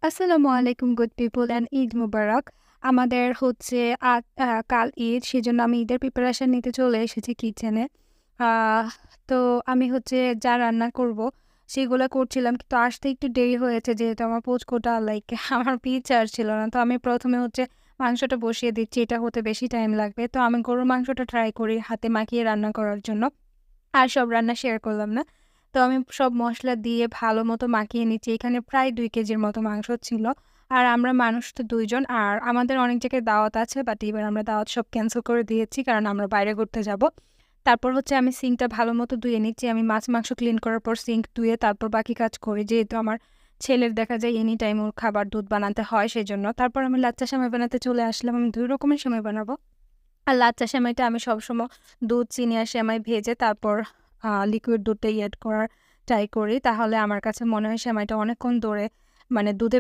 আসসালামু আলাইকুম good people and Eid মুবারক। আমাদের হচ্ছে কাল ঈদ, সেজন্য আমি ঈদের প্রিপারেশন নিতে চলে এসেছি কিচেনে। আহ তো আমি হচ্ছে যা রান্না করব সেগুলা করছিলাম, কিন্তু আসতে একটু দেরি হয়েছে যেহেতু আমার পোঁচকোটা আমার চার্জ ছিল না। তো আমি প্রথমে হচ্ছে মাংসটা বসিয়ে দিচ্ছি, এটা হতে বেশি টাইম লাগবে। তো আমি গরুর মাংসটা ট্রাই করি হাতে মাখিয়ে রান্না করার জন্য। আর সব রান্না শেয়ার করলাম না। তো আমি সব মসলা দিয়ে ভালো মতো মাখিয়ে নিচ্ছি। এখানে প্রায় ২ কেজির মতো মাংস ছিল। আর আমরা মানুষ তো ২ জন। আর আমাদের অনেক জায়গায় দাওয়াত আছে, বাট এবার আমরা দাওয়াত সব ক্যানসেল করে দিয়েছি কারণ আমরা বাইরে ঘুরতে যাব। তারপর হচ্ছে আমি সিঙ্কটা ভালো মতো ধুয়ে নিচ্ছি। আমি মাংস ক্লিন করার পর সিঙ্ক ধুয়ে তারপর বাকি কাজ করি। যেহেতু আমার ছেলের দেখা যায় এনি টাইম ওর খাবার দুধ বানাতে হয় সেজন্য। তারপর আমি লাচ্ছা সেমাই বানাতে চলে আসলাম। আমি ২ রকমের সেমাই বানাবো। আর লাচ্ছা সেমাইটা আমি সবসময় দুধ, চিনি আর সেমাই ভেজে তারপর লিকুইড দুধটা এড করার ট্রাই করি। তাহলে আমার কাছে মনে হয় সেমাইটা অনেকক্ষণ ধরে মানে দুধে